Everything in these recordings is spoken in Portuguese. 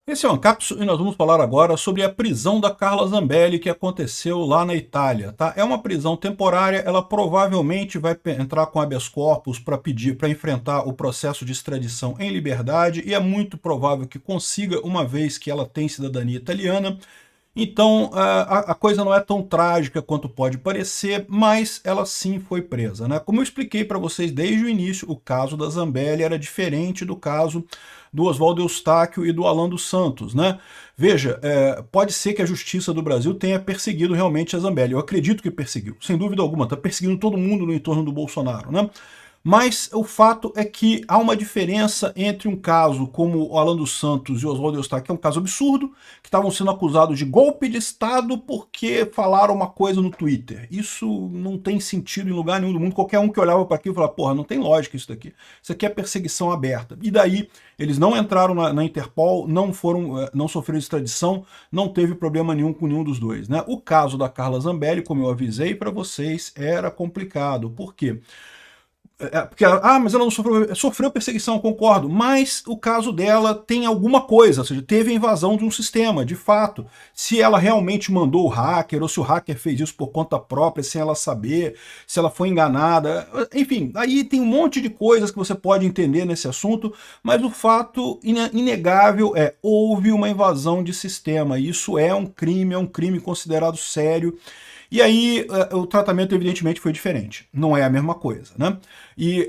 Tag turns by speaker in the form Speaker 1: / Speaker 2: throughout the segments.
Speaker 1: Esse é o Ancapso e nós vamos falar agora sobre a prisão da Carla Zambelli que aconteceu lá na Itália, tá? É uma prisão temporária, ela provavelmente vai entrar com habeas corpus para enfrentar o processo de extradição em liberdade e é muito provável que consiga, uma vez que ela tem cidadania italiana. Então, a coisa não é tão trágica quanto pode parecer, mas ela sim foi presa, né? Como eu expliquei para vocês desde o início, o caso da Zambelli era diferente do caso do Oswaldo Eustáquio e do Alan dos Santos, né? Veja, pode ser que a justiça do Brasil tenha perseguido realmente a Zambelli. Eu acredito que perseguiu, sem dúvida alguma. Está perseguindo todo mundo no entorno do Bolsonaro, né? Mas o fato é que há uma diferença entre um caso como o Alan dos Santos e o Oswaldo Eustáquio, que é um caso absurdo, que estavam sendo acusados de golpe de Estado porque falaram uma coisa no Twitter. Isso não tem sentido em lugar nenhum do mundo. Qualquer um que olhava para aquilo falava, porra, não tem lógica isso daqui. Isso aqui é perseguição aberta. E daí, eles não entraram na Interpol, não sofreram extradição, não teve problema nenhum com nenhum dos dois, né? O caso da Carla Zambelli, como eu avisei para vocês, era complicado. Por quê? Porque, mas ela não sofreu perseguição, concordo, mas o caso dela tem alguma coisa, ou seja, teve a invasão de um sistema, de fato. Se ela realmente mandou o hacker, ou se o hacker fez isso por conta própria, sem ela saber, se ela foi enganada, enfim, aí tem um monte de coisas que você pode entender nesse assunto, mas o fato inegável houve uma invasão de sistema, e isso é um crime considerado sério. E aí o tratamento evidentemente foi diferente, não é a mesma coisa, né? E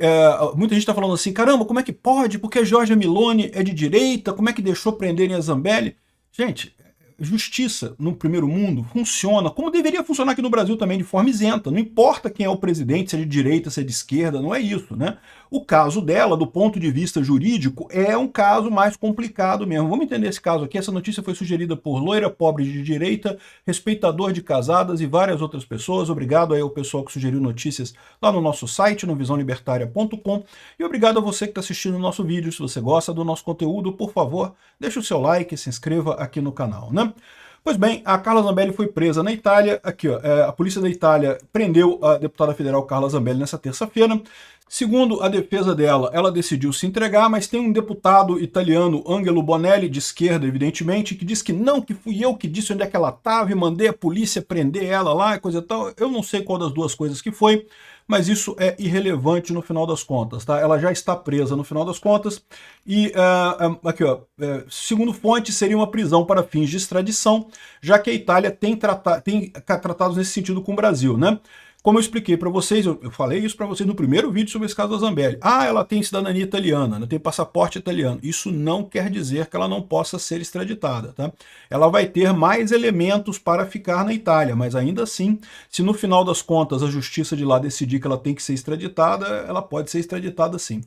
Speaker 1: muita gente está falando assim, caramba, como é que pode? Porque a Giorgia Meloni é de direita, como é que deixou prenderem a Zambelli? Gente, justiça no primeiro mundo funciona como deveria funcionar aqui no Brasil também, de forma isenta. Não importa quem é o presidente, se é de direita, se é de esquerda, não é isso, né? O caso dela, do ponto de vista jurídico, é um caso mais complicado mesmo. Vamos entender esse caso aqui. Essa notícia foi sugerida por Loira Pobre de Direita, Respeitador de Casadas e várias outras pessoas. Obrigado aí ao pessoal que sugeriu notícias lá no nosso site, no visãolibertaria.com. E obrigado a você que está assistindo o nosso vídeo. Se você gosta do nosso conteúdo, por favor, deixe o seu like e se inscreva aqui no canal, né? Pois bem, a Carla Zambelli foi presa na Itália. Aqui, ó, a polícia da Itália prendeu a deputada federal Carla Zambelli nessa terça-feira. Segundo a defesa dela, ela decidiu se entregar, mas tem um deputado italiano, Angelo Bonelli, de esquerda, evidentemente, que diz que não, que fui eu que disse onde é que ela estava e mandei a polícia prender ela lá e coisa e tal. Eu não sei qual das duas coisas que foi, mas isso é irrelevante no final das contas, tá? Ela já está presa no final das contas e, aqui ó, segundo fonte, seria uma prisão para fins de extradição, já que a Itália tem tratados nesse sentido com o Brasil, né? Como eu expliquei para vocês, eu falei isso para vocês no primeiro vídeo sobre esse caso da Zambelli. Ah, ela tem cidadania italiana, ela tem passaporte italiano. Isso não quer dizer que ela não possa ser extraditada, tá? Ela vai ter mais elementos para ficar na Itália, mas ainda assim, se no final das contas a justiça de lá decidir que ela tem que ser extraditada, ela pode ser extraditada sim.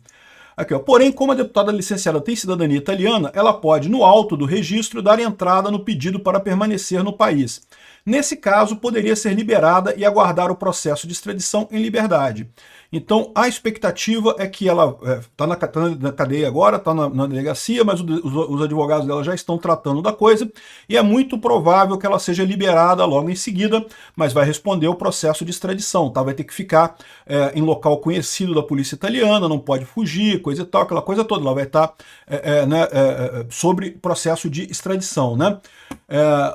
Speaker 1: Aqui, ó. Porém, como a deputada licenciada tem cidadania italiana, ela pode, no auto do registro, dar entrada no pedido para permanecer no país. Nesse caso, poderia ser liberada e aguardar o processo de extradição em liberdade. Então, a expectativa é que ela está na cadeia agora, está na delegacia, mas os advogados dela já estão tratando da coisa, e é muito provável que ela seja liberada logo em seguida, mas vai responder o processo de extradição, tá? Vai ter que ficar em local conhecido da polícia italiana, não pode fugir, coisa e tal, aquela coisa toda. Ela vai estar sobre processo de extradição, né?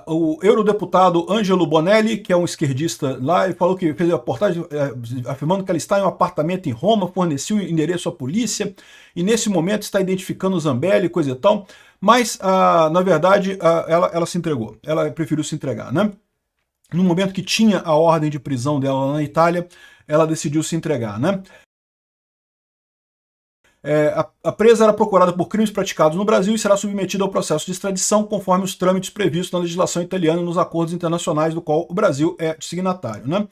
Speaker 1: O eurodeputado Angelo Bonelli, que é um esquerdista lá, ele falou que fez a reportagem afirmando que ela está em um apartamento em Roma, forneceu o endereço à polícia e nesse momento está identificando o Zambelli, coisa e tal, mas na verdade ela se entregou, ela preferiu se entregar, né? No momento que tinha a ordem de prisão dela na Itália, ela decidiu se entregar, né? A presa era procurada por crimes praticados no Brasil e será submetida ao processo de extradição conforme os trâmites previstos na legislação italiana e nos acordos internacionais do qual o Brasil é signatário, né?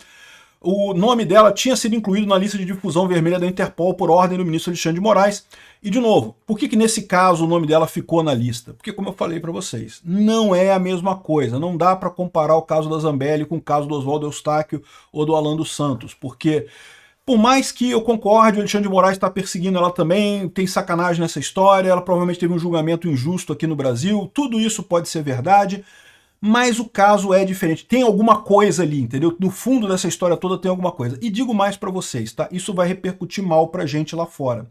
Speaker 1: O nome dela tinha sido incluído na lista de difusão vermelha da Interpol por ordem do ministro Alexandre de Moraes. E, de novo, por que nesse caso o nome dela ficou na lista? Porque, como eu falei para vocês, não é a mesma coisa. Não dá para comparar o caso da Zambelli com o caso do Oswaldo Eustáquio ou do Alan dos Santos, porque por mais que eu concorde, o Alexandre de Moraes está perseguindo ela também, tem sacanagem nessa história, ela provavelmente teve um julgamento injusto aqui no Brasil, tudo isso pode ser verdade, mas o caso é diferente. Tem alguma coisa ali, entendeu? No fundo dessa história toda tem alguma coisa. E digo mais para vocês, tá? Isso vai repercutir mal pra gente lá fora.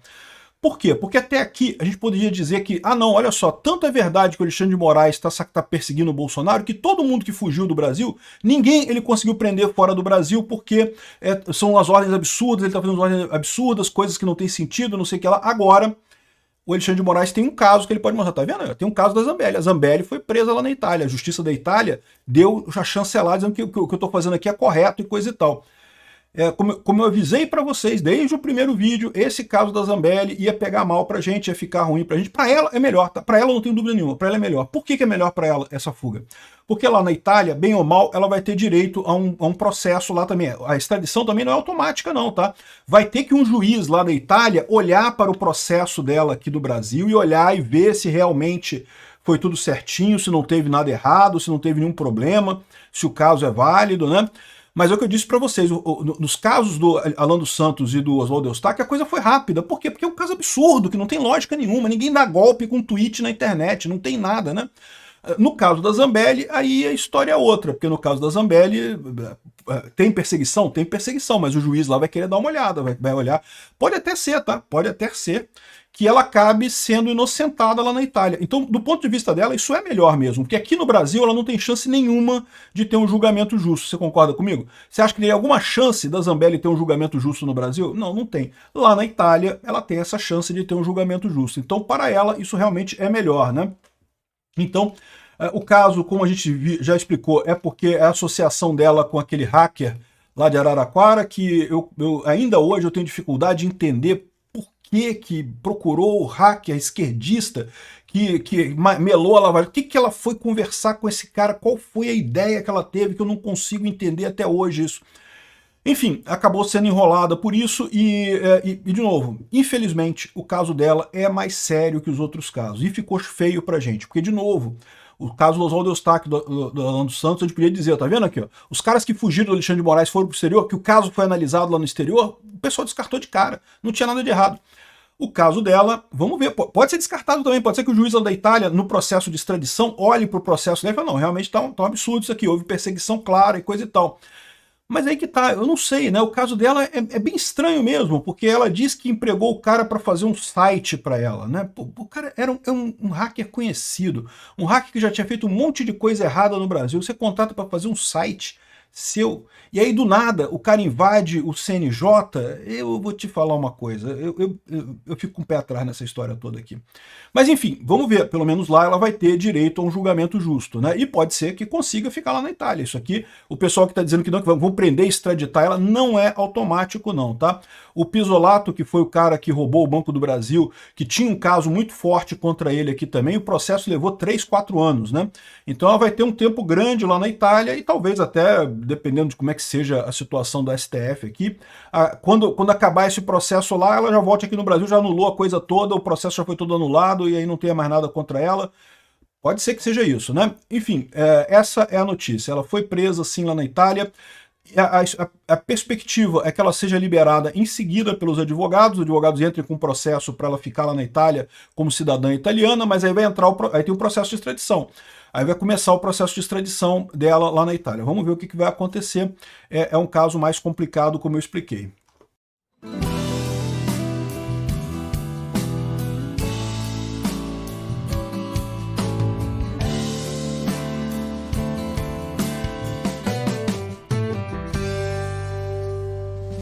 Speaker 1: Por quê? Porque até aqui a gente poderia dizer que, ah não, olha só, tanto é verdade que o Alexandre de Moraes está perseguindo o Bolsonaro, que todo mundo que fugiu do Brasil, ninguém ele conseguiu prender fora do Brasil, porque são as ordens absurdas, ele está fazendo ordens absurdas, coisas que não tem sentido, não sei o que lá. Agora, o Alexandre de Moraes tem um caso que ele pode mostrar, tá vendo? Tem um caso da Zambelli. A Zambelli foi presa lá na Itália. A justiça da Itália deu a chancelar dizendo que o que eu estou fazendo aqui é correto e coisa e tal. Como eu avisei para vocês desde o primeiro vídeo, esse caso da Zambelli ia pegar mal pra gente, ia ficar ruim pra gente. Pra ela é melhor, tá? Pra ela eu não tenho dúvida nenhuma, pra ela é melhor. Por que é melhor pra ela essa fuga? Porque lá na Itália, bem ou mal, ela vai ter direito a um processo lá também. A extradição também não é automática não, tá? Vai ter que um juiz lá da Itália olhar para o processo dela aqui do Brasil e olhar e ver se realmente foi tudo certinho, se não teve nada errado, se não teve nenhum problema, se o caso é válido, né? Mas é o que eu disse para vocês, nos casos do Alan dos Santos e do Oswaldo Eustáquio, a coisa foi rápida. Por quê? Porque é um caso absurdo, que não tem lógica nenhuma. Ninguém dá golpe com tweet na internet, não tem nada, né? No caso da Zambelli, aí a história é outra, porque no caso da Zambelli, tem perseguição, mas o juiz lá vai querer dar uma olhada, vai olhar. Pode até ser, tá? Pode até ser que ela acabe sendo inocentada lá na Itália. Então, do ponto de vista dela, isso é melhor mesmo, porque aqui no Brasil ela não tem chance nenhuma de ter um julgamento justo. Você concorda comigo? Você acha que teria alguma chance da Zambelli ter um julgamento justo no Brasil? Não, não tem. Lá na Itália, ela tem essa chance de ter um julgamento justo. Então, para ela, isso realmente é melhor, né? Então, o caso, como a gente já explicou, é porque é a associação dela com aquele hacker lá de Araraquara, que ainda hoje eu tenho dificuldade de entender que procurou o hacker esquerdista que melou a lavagem. O que ela foi conversar com esse cara? Qual foi a ideia que ela teve? Que eu não consigo entender até hoje isso. Enfim, acabou sendo enrolada por isso e, de novo, infelizmente, o caso dela é mais sério que os outros casos. E ficou feio pra gente, porque, de novo, o caso do Oswaldo Eustáquio, do Alan dos Santos, a gente podia dizer, tá vendo aqui, ó, os caras que fugiram do Alexandre de Moraes foram pro exterior, que o caso foi analisado lá no exterior, o pessoal descartou de cara, não tinha nada de errado. O caso dela, vamos ver, pode ser descartado também, pode ser que o juiz lá da Itália, no processo de extradição, olhe para o processo dela e fale, não, realmente tá um absurdo isso aqui, houve perseguição clara e coisa e tal. Mas aí que tá, eu não sei, né? O caso dela é bem estranho mesmo, porque ela diz que empregou o cara para fazer um site para ela, né? Pô, o cara era um hacker conhecido, um hacker que já tinha feito um monte de coisa errada no Brasil, você contrata para fazer um site seu, e aí do nada o cara invade o CNJ, eu vou te falar uma coisa, eu fico com o pé atrás nessa história toda aqui. Mas enfim, vamos ver, pelo menos lá ela vai ter direito a um julgamento justo, né? E pode ser que consiga ficar lá na Itália. Isso aqui, o pessoal que está dizendo que não, que vão prender e extraditar ela, não é automático não, tá? O Pisolato, que foi o cara que roubou o Banco do Brasil, que tinha um caso muito forte contra ele aqui também, o processo levou 3, 4 anos, né? Então ela vai ter um tempo grande lá na Itália e talvez até, dependendo de como é que seja a situação da STF aqui, quando acabar esse processo lá, ela já volta aqui no Brasil, já anulou a coisa toda, o processo já foi todo anulado e aí não tenha mais nada contra ela. Pode ser que seja isso, né? Enfim, essa é a notícia. Ela foi presa, sim, lá na Itália. A perspectiva é que ela seja liberada em seguida pelos advogados. Os advogados entrem com um processo para ela ficar lá na Itália como cidadã italiana, mas aí vai entrar aí tem um processo de extradição. Aí vai começar o processo de extradição dela lá na Itália. Vamos ver o que vai acontecer. É um caso mais complicado, como eu expliquei.